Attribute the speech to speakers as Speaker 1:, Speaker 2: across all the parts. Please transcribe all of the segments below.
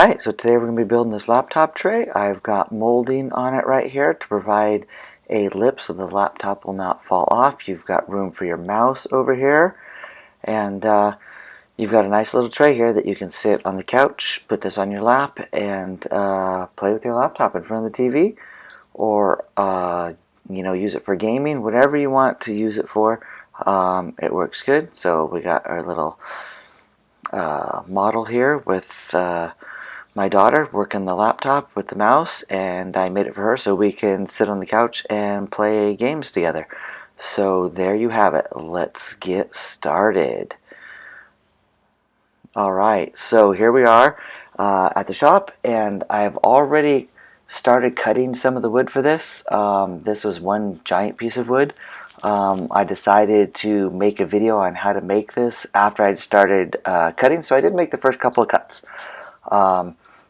Speaker 1: Alright, so today we're going to be building this laptop tray. I've got molding on it right here to provide a lip so the laptop will not fall off. You've got room for your mouse over here, and you've got a nice little tray here that you can sit on the couch, put this on your lap, and play with your laptop in front of the TV, or use it for gaming, whatever you want to use it for. It works good. So we got our little model here with my daughter working the laptop with the mouse, and I made it for her so we can sit on the couch and play games together. So there you have it. Let's get started. Alright, so here we are at the shop, and I've already started cutting some of the wood for this. This was one giant piece of wood. I decided to make a video on how to make this after I started cutting, so I did make the first couple of cuts.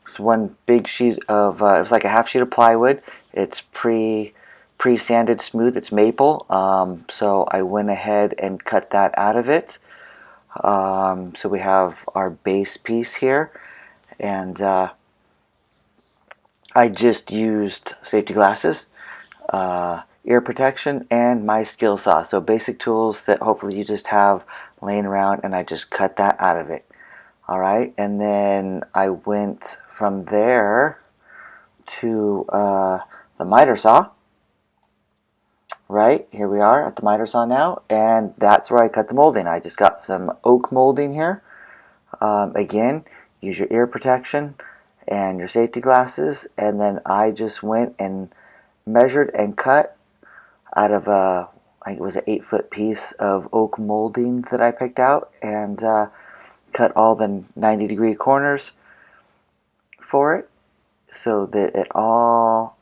Speaker 1: It's one big sheet of, it was like a half sheet of plywood. It's pre-sanded smooth, it's maple, so I went ahead and cut that out of it. So we have our base piece here, and I just used safety glasses, ear protection, and my skill saw. So basic tools that hopefully you just have laying around, and I just cut that out of it. Alright, and then I went from there to the miter saw. Right, here we are at the miter saw now, and that's where I cut the molding. I just got some oak molding here. Again, use your ear protection and your safety glasses, and then I just went and measured and cut out of I think it was an 8-foot piece of oak molding that I picked out, and cut all the 90-degree corners for it so that it all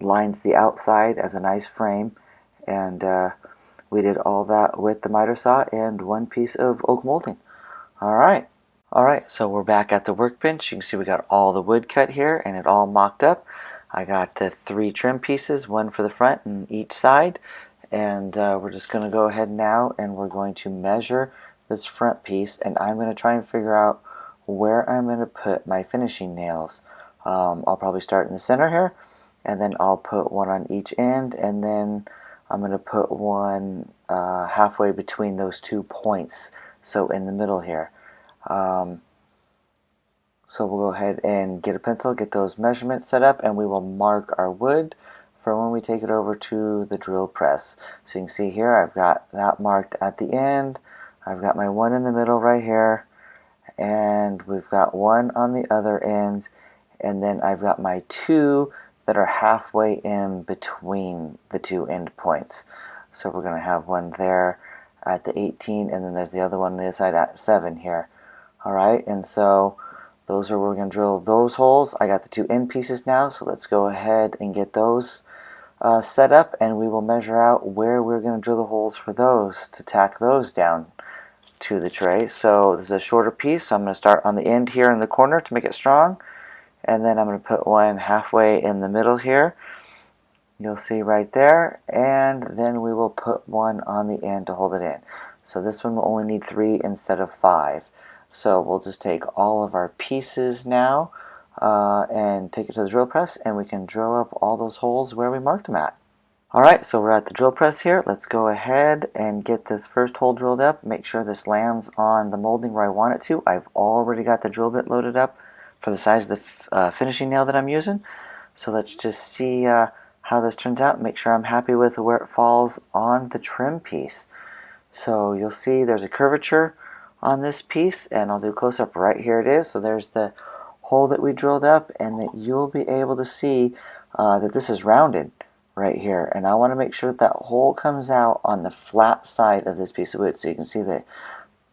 Speaker 1: lines the outside as a nice frame. And we did all that with the miter saw and one piece of oak molding. Alright, so we're back at the workbench. You can see we got all the wood cut here and it all mocked up. I got the 3 trim pieces, one for the front and each side, and we're just going to go ahead now and we're going to measure this front piece, and I'm going to try and figure out where I'm going to put my finishing nails. I'll probably start in the center here, and then I'll put one on each end, and then I'm going to put one halfway between those 2 points, so in the middle here. So we'll go ahead and get a pencil, get those measurements set up, and we will mark our wood for when we take it over to the drill press. So you can see here I've got that marked at the end. I've got my one in the middle right here, and we've got one on the other end, and then I've got my 2 that are halfway in between the 2 end points. So we're going to have one there at the 18, and then there's the other one on the other side at 7 here. Alright, and so those are where we're going to drill those holes. I got the 2 end pieces now, so let's go ahead and get those set up, and we will measure out where we're going to drill the holes for those to tack those down to the tray. So this is a shorter piece, so I'm going to start on the end here in the corner to make it strong, and then I'm going to put one halfway in the middle here. You'll see right there, and then we will put one on the end to hold it in. So this one will only need 3 instead of 5. So we'll just take all of our pieces now and take it to the drill press, and we can drill up all those holes where we marked them at. Alright, so we're at the drill press here. Let's go ahead and get this first hole drilled up. Make sure this lands on the molding where I want it to. I've already got the drill bit loaded up for the size of the finishing nail that I'm using. So let's just see how this turns out. Make sure I'm happy with where it falls on the trim piece. So you'll see there's a curvature on this piece, and I'll do a close-up right here. It is. So there's the hole that we drilled up, and that you'll be able to see that this is rounded right here, and I want to make sure that that hole comes out on the flat side of this piece of wood, so you can see the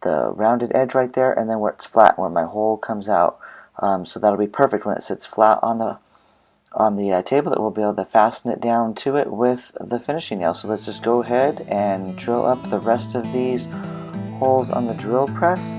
Speaker 1: rounded edge right there, and then where it's flat, where my hole comes out. So that'll be perfect when it sits flat on the table, that we'll be able to fasten it down to it with the finishing nail. So let's just go ahead and drill up the rest of these holes on the drill press.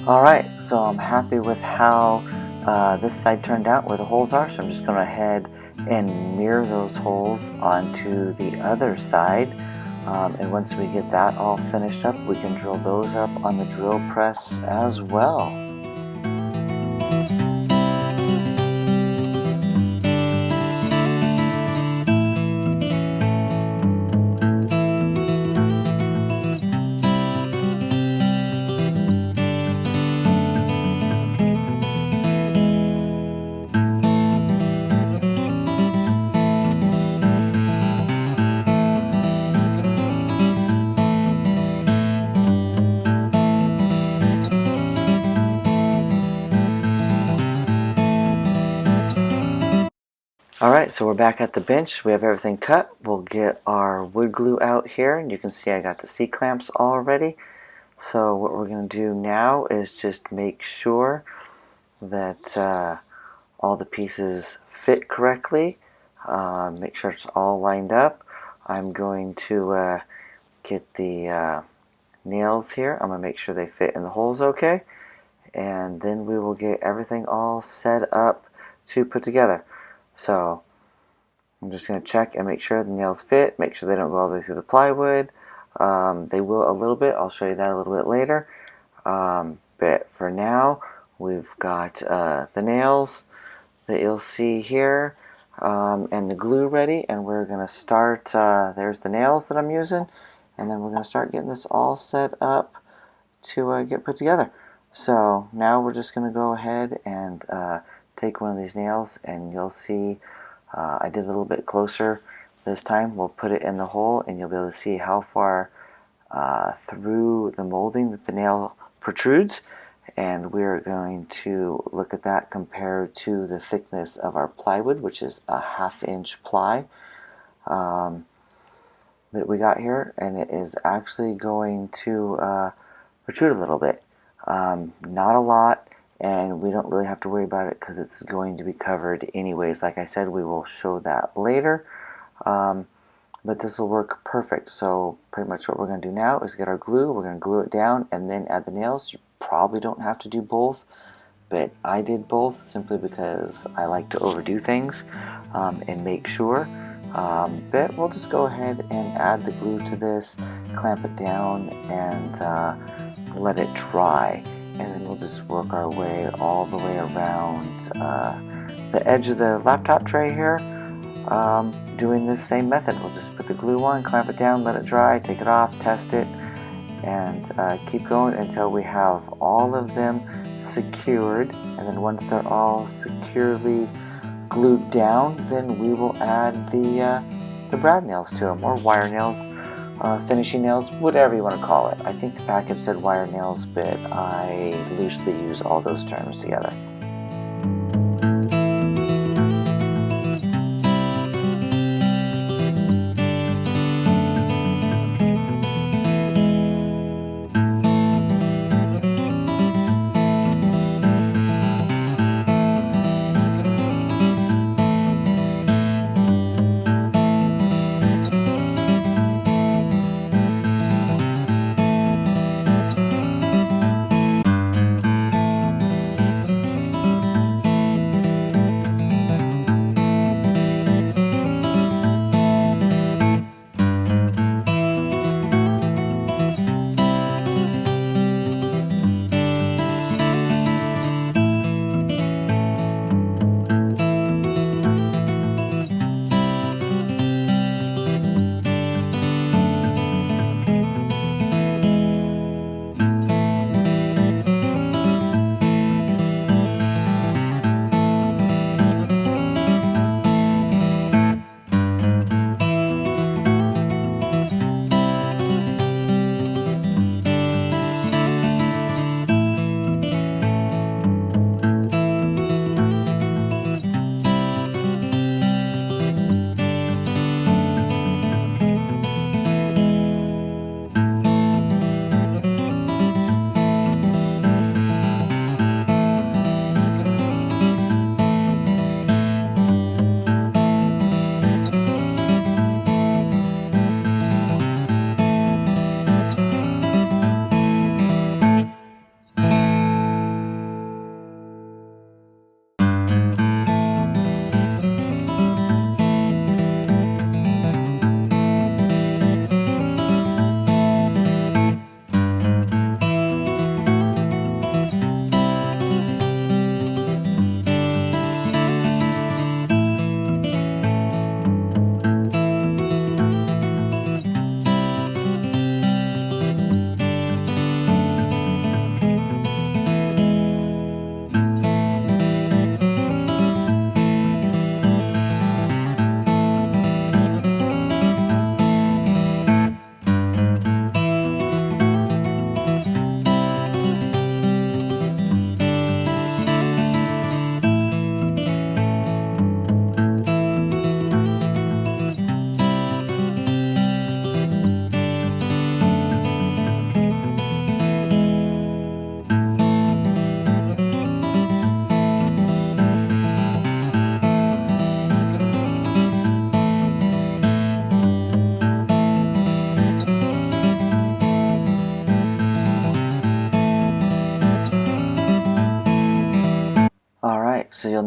Speaker 1: Alright, so so I'm happy with how this side turned out where the holes are, so I'm just going to head and mirror those holes onto the other side. And once we get that all finished up, we can drill those up on the drill press as well. Alright, so we're back at the bench. We have everything cut. We'll get our wood glue out here, and you can see I got the C-clamps all ready. So what we're going to do now is just make sure that all the pieces fit correctly. Make sure it's all lined up. I'm going to get the nails here. I'm going to make sure they fit in the holes okay. And then we will get everything all set up to put together. So I'm just going to check and make sure the nails fit, make sure they don't go all the way through the plywood. They will a little bit, I'll show you that a little bit later. But for now, we've got the nails that you'll see here and the glue ready, and we're going to start, there's the nails that I'm using, and then we're going to start getting this all set up to get put together. So now we're just going to go ahead and take one of these nails, and you'll see I did a little bit closer this time. We'll put it in the hole, and you'll be able to see how far through the molding that the nail protrudes, and we're going to look at that compared to the thickness of our plywood, which is a 1/2 inch ply that we got here, and it is actually going to protrude a little bit. Not a lot, and we don't really have to worry about it because it's going to be covered anyways. Like I said, we will show that later, but this will work perfect. So pretty much what we're going to do now is get our glue. We're going to glue it down and then add the nails. You probably don't have to do both, but I did both simply because I like to overdo things and make sure. But we'll just go ahead and add the glue to this, clamp it down, and let it dry. And then we'll just work our way all the way around the edge of the laptop tray here, doing this same method. We'll just put the glue on, clamp it down, let it dry, take it off, test it, and keep going until we have all of them secured. And then once they're all securely glued down, then we will add the brad nails to them, or wire nails, finishing nails, whatever you want to call it. I think the package said wire nails, but I loosely use all those terms together.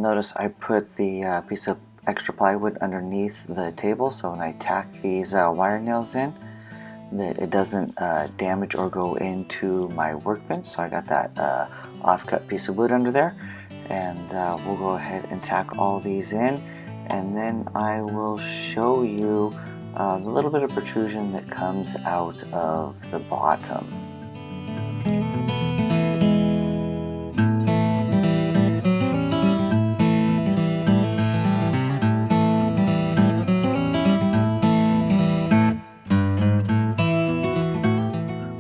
Speaker 1: notice I put the piece of extra plywood underneath the table, so when I tack these wire nails in, that it doesn't damage or go into my workbench. So I got that off-cut piece of wood under there, and we'll go ahead and tack all these in, and then I will show you the little bit of protrusion that comes out of the bottom.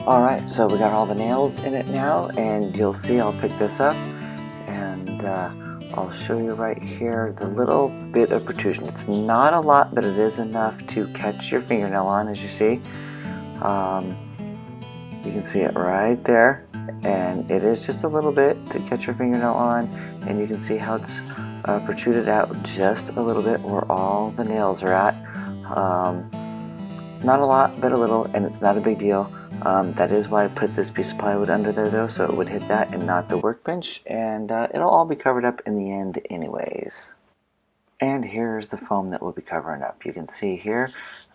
Speaker 1: Alright, so we got all the nails in it now, and you'll see I'll pick this up and I'll show you right here the little bit of protrusion. It's not a lot, but it is enough to catch your fingernail on, as you see. You can see it right there, and it is just a little bit to catch your fingernail on, and you can see how it's protruded out just a little bit where all the nails are at. Not a lot, but a little, and it's not a big deal. That is why I put this piece of plywood under there though, so it would hit that and not the workbench, and it'll all be covered up in the end anyways. And here's the foam that we'll be covering up. You can see here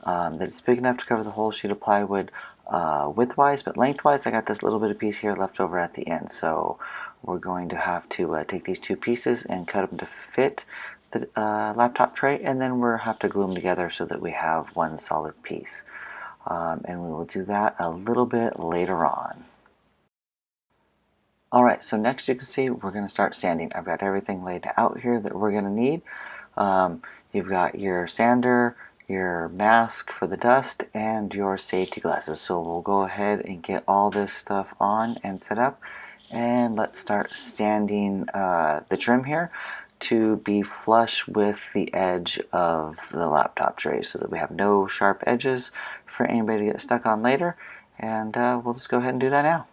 Speaker 1: that it's big enough to cover the whole sheet of plywood widthwise, but lengthwise I got this little bit of piece here left over at the end, so we're going to have to take these two pieces and cut them to fit the laptop tray, and then we'll have to glue them together so that we have one solid piece. And we will do that a little bit later on. Alright, so next you can see we're going to start sanding. I've got everything laid out here that we're going to need. You've got your sander, your mask for the dust, and your safety glasses. So we'll go ahead and get all this stuff on and set up, and let's start sanding the trim here to be flush with the edge of the laptop tray so that we have no sharp edges for anybody to get stuck on later. And we'll just go ahead and do that now.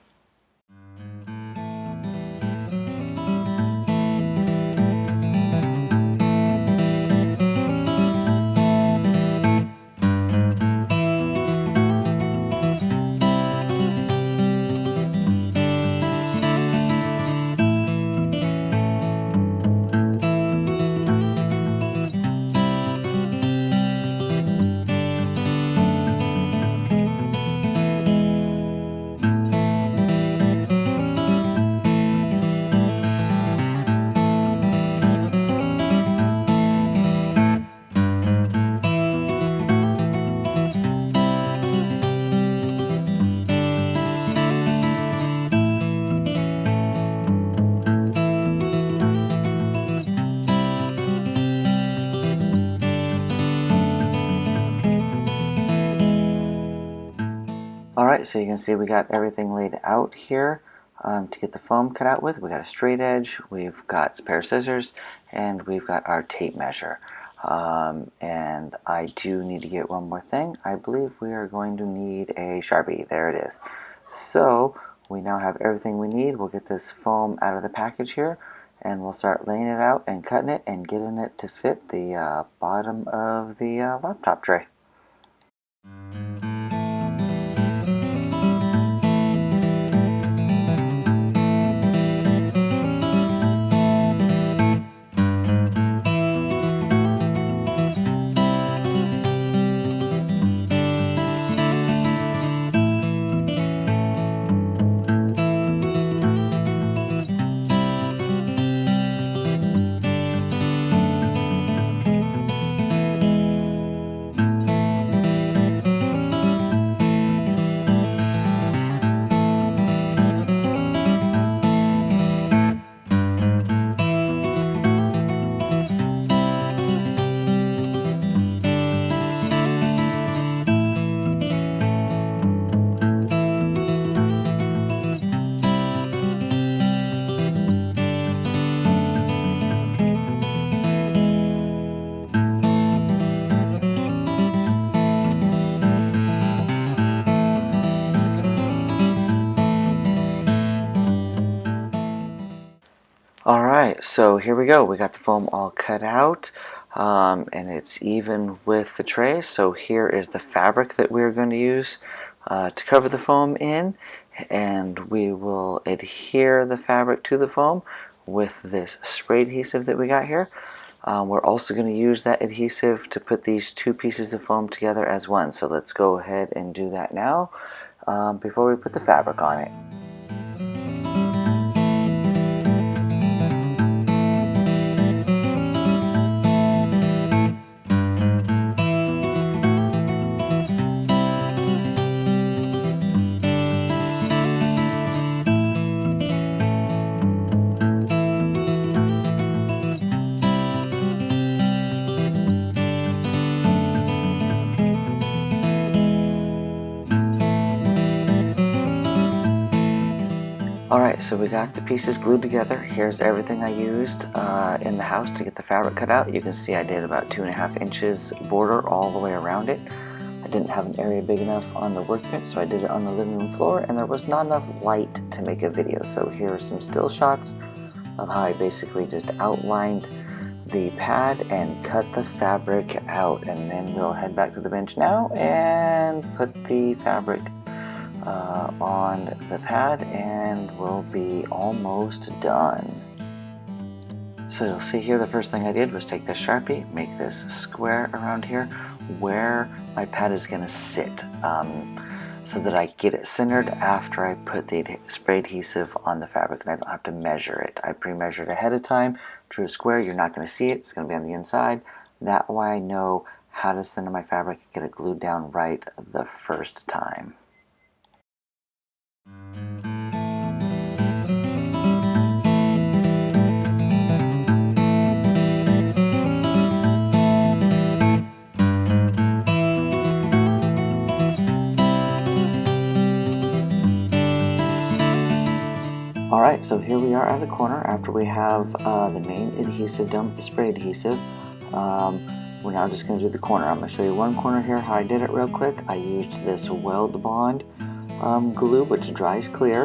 Speaker 1: Alright, so you can see we got everything laid out here to get the foam cut out with. We got a straight edge, we've got a pair of scissors, and we've got our tape measure. And I do need to get one more thing. I believe we are going to need a Sharpie. There it is. So we now have everything we need. We'll get this foam out of the package here, and we'll start laying it out and cutting it and getting it to fit the bottom of the laptop tray. Alright, so here we go. We got the foam all cut out, and it's even with the tray. So here is the fabric that we're going to use to cover the foam in, and we will adhere the fabric to the foam with this spray adhesive that we got here. We're also going to use that adhesive to put these two pieces of foam together as one. So let's go ahead and do that now before we put the fabric on it. Alright, so we got the pieces glued together. Here's everything I used in the house to get the fabric cut out. You can see I did about 2.5 inches border all the way around it. I didn't have an area big enough on the workbench, so I did it on the living room floor, and there was not enough light to make a video. So here are some still shots of how I basically just outlined the pad and cut the fabric out. And then we'll head back to the bench now and put the fabric on the pad, and we'll be almost done. So you'll see here the first thing I did was take this Sharpie, make this square around here where my pad is going to sit, so that I get it centered after I put the spray adhesive on the fabric and I don't have to measure it. I pre-measured ahead of time, drew a square. You're not going to see it, it's going to be on the inside. That way I know how to center my fabric and get it glued down right the first time. Alright, so here we are at the corner after we have the main adhesive done with the spray adhesive. We're now just going to do the corner. I'm going to show you one corner here, how I did it real quick. I used this Weld Bond glue, which dries clear,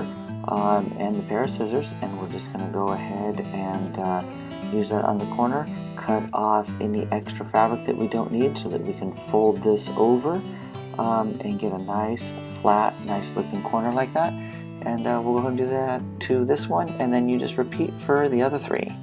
Speaker 1: and the pair of scissors, and we're just going to go ahead and use that on the corner, cut off any extra fabric that we don't need so that we can fold this over and get a nice flat, nice looking corner like that. And we'll go ahead and do that to this one, and then you just repeat for the other three.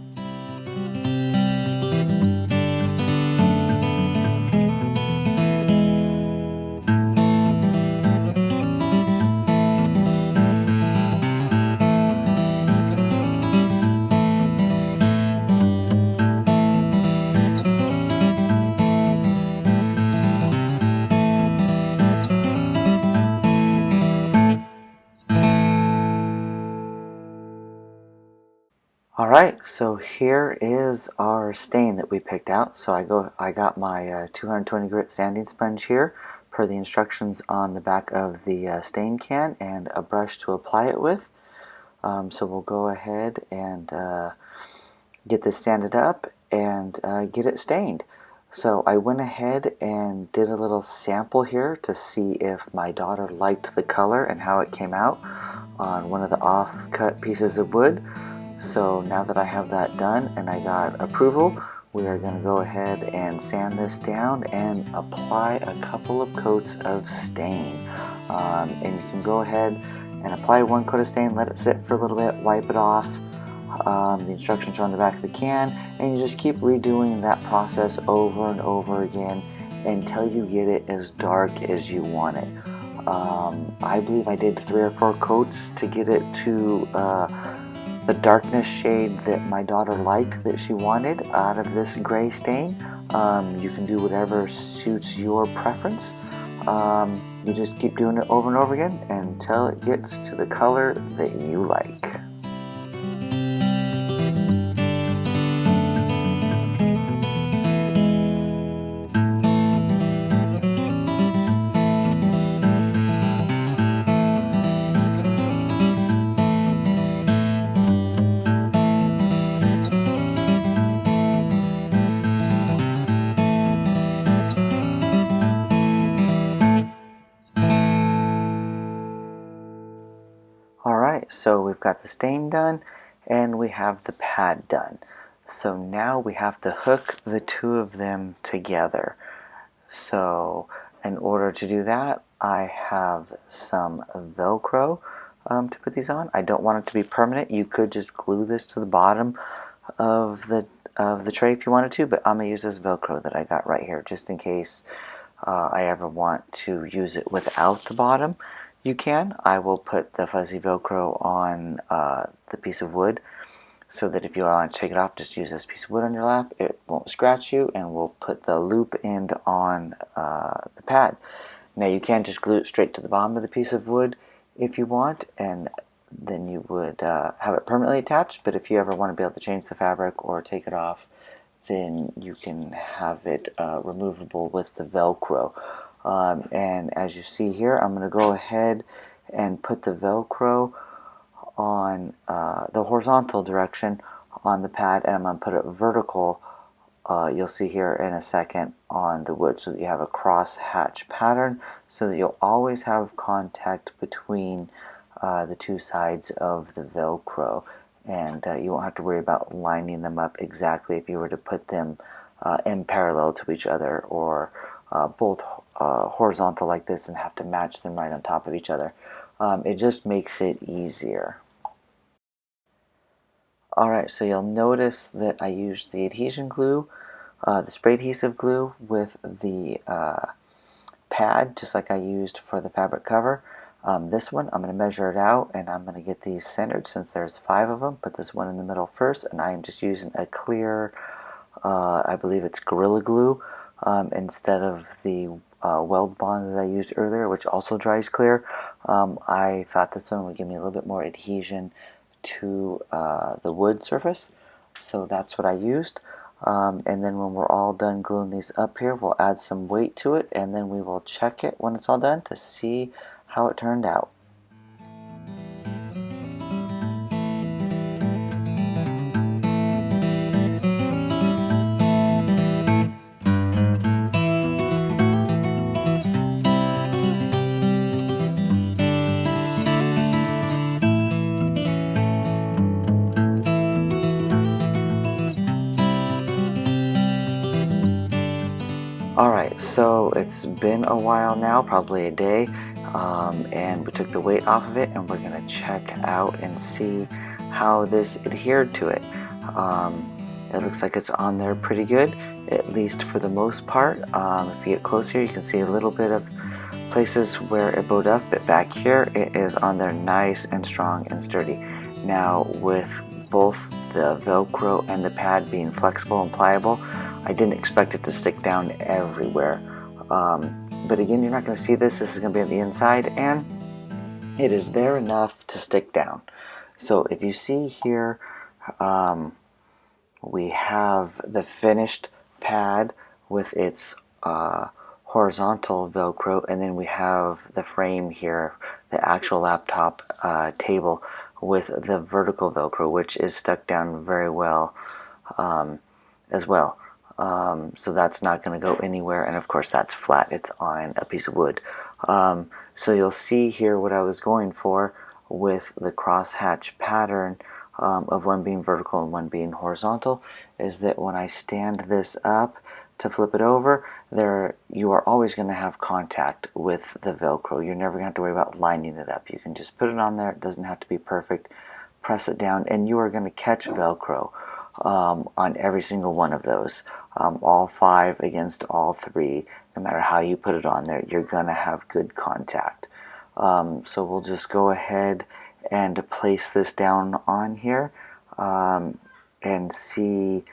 Speaker 1: Alright, so here is our stain that we picked out. So I got my 220 grit sanding sponge here per the instructions on the back of the stain can, and a brush to apply it with. So we'll go ahead and get this sanded up and get it stained. So I went ahead and did a little sample here to see if my daughter liked the color and how it came out on one of the off-cut pieces of wood. So now that I have that done and I got approval, we are going to go ahead and sand this down and apply a couple of coats of stain. And you can go ahead and apply one coat of stain, let it sit for a little bit, wipe it off. The instructions are on the back of the can, and you just keep redoing that process over and over again until you get it as dark as you want it. I believe I did 3 or 4 coats to get it to the darkness shade that my daughter liked, that she wanted out of this gray stain. You can do whatever suits your preference. You just keep doing it over and over again until it gets to the color that you like. Alright, so we've got the stain done and we have the pad done. So now we have to hook the two of them together. So in order to do that, I have some Velcro to put these on. I don't want it to be permanent. You could just glue this to the bottom of the tray if you wanted to, but I'm going to use this Velcro that I got right here just in case I ever want to use it without the bottom. You can. I will put the fuzzy Velcro on the piece of wood so that if you want to take it off, just use this piece of wood on your lap. It won't scratch you, and we'll put the loop end on the pad. Now you can just glue it straight to the bottom of the piece of wood if you want, and then you would have it permanently attached. But if you ever want to be able to change the fabric or take it off, then you can have it removable with the Velcro. And as you see here, I'm going to go ahead and put the Velcro on the horizontal direction on the pad, and I'm going to put it vertical, you'll see here in a second, on the wood, so that you have a cross hatch pattern, so that you'll always have contact between the two sides of the Velcro, and you won't have to worry about lining them up exactly if you were to put them in parallel to each other, or both horizontal like this and have to match them right on top of each other. It just makes it easier. Alright, so you'll notice that I used the adhesion glue, the spray adhesive glue, with the pad, just like I used for the fabric cover. This one, I'm going to measure it out, and I'm going to get these centered since there's 5 of them. Put this one in the middle first, and I'm just using a clear, I believe it's Gorilla Glue, instead of the Weld Bond that I used earlier, which also dries clear. I thought this one would give me a little bit more adhesion to the wood surface, so that's what I used. And then when we're all done gluing these up here, we'll add some weight to it, and then we will check it when it's all done to see how it turned out. Alright, so it's been a while now, probably a day, and we took the weight off of it, and we're going to check out and see how this adhered to it. It looks like it's on there pretty good, at least for the most part. If you get closer, you can see a little bit of places where it bowed up, but back here it is on there nice and strong and sturdy. Now, with both the Velcro and the pad being flexible and pliable, I didn't expect it to stick down everywhere. But again, you're not going to see this. This is going to be on the inside, and it is there enough to stick down. So if you see here, we have the finished pad with its horizontal Velcro, and then we have the frame here, the actual laptop table, with the vertical Velcro, which is stuck down very well as well. So that's not going to go anywhere, and of course that's flat, it's on a piece of wood. So you'll see here what I was going for with the crosshatch pattern of one being vertical and one being horizontal, is that when I stand this up to flip it over, you are always going to have contact with the Velcro. You're never going to have to worry about lining it up. You can just put it on there. It doesn't have to be perfect. Press it down, and you are going to catch Velcro on every single one of those. All 5 against all 3, no matter how you put it on there, you're going to have good contact. So we'll just go ahead and place this down on here and see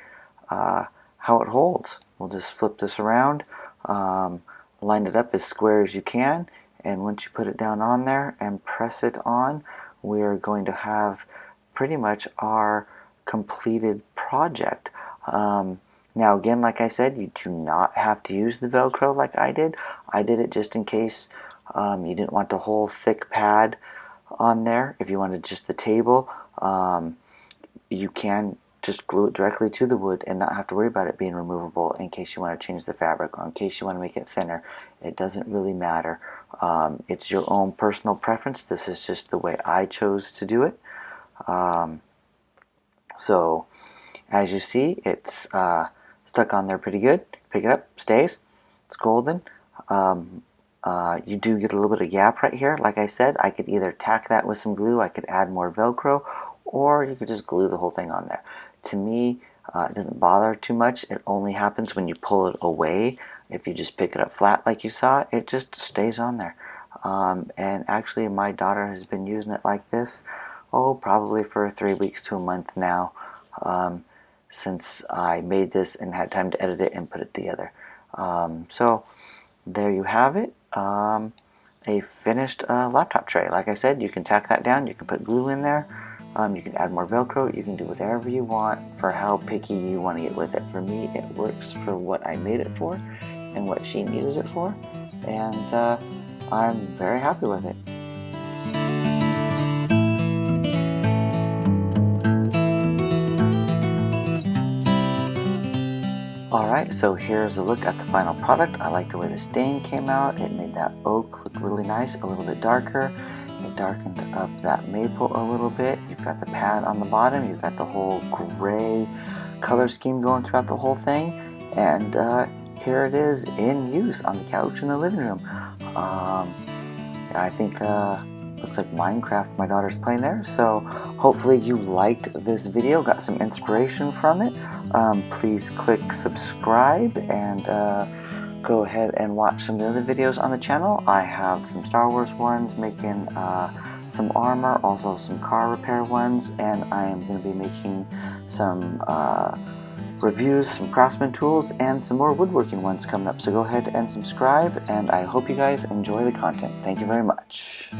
Speaker 1: how it holds. We'll just flip this around, line it up as square as you can, and once you put it down on there and press it on, we're going to have pretty much our completed project. Now again, like I said, you do not have to use the Velcro like I did. I did it just in case you didn't want the whole thick pad on there. If you wanted just the table, you can just glue it directly to the wood and not have to worry about it being removable in case you want to change the fabric or in case you want to make it thinner. It doesn't really matter. It's your own personal preference. This is just the way I chose to do it. So as you see, it's stuck on there pretty good. Pick it up, stays. It's golden. You do get a little bit of gap right here. Like I said, I could either tack that with some glue, I could add more Velcro, or you could just glue the whole thing on there. To me, it doesn't bother too much. It only happens when you pull it away. If you just pick it up flat like you saw, it just stays on there. And actually, my daughter has been using it like this, probably for 3 weeks to a month now, since I made this and had time to edit it and put it together. So there you have it, a finished laptop tray. Like I said, you can tack that down, you can put glue in there, you can add more Velcro, you can do whatever you want for how picky you want to get with it. For me, it works for what I made it for and what she needed it for, and I'm very happy with it. Alright, so here's a look at the final product. I like the way the stain came out. It made that oak look really nice, a little bit darker. It darkened up that maple a little bit. You've got the pad on the bottom. You've got the whole gray color scheme going throughout the whole thing. And here it is in use on the couch in the living room. I think looks like Minecraft my daughter's playing there. So hopefully you liked this video, got some inspiration from it. Please click subscribe and go ahead and watch some of the other videos on the channel. I have some Star Wars ones, making some armor, also some car repair ones, and I am going to be making some reviews, some Craftsman tools, and some more woodworking ones coming up. So go ahead and subscribe, and I hope you guys enjoy the content. Thank you very much.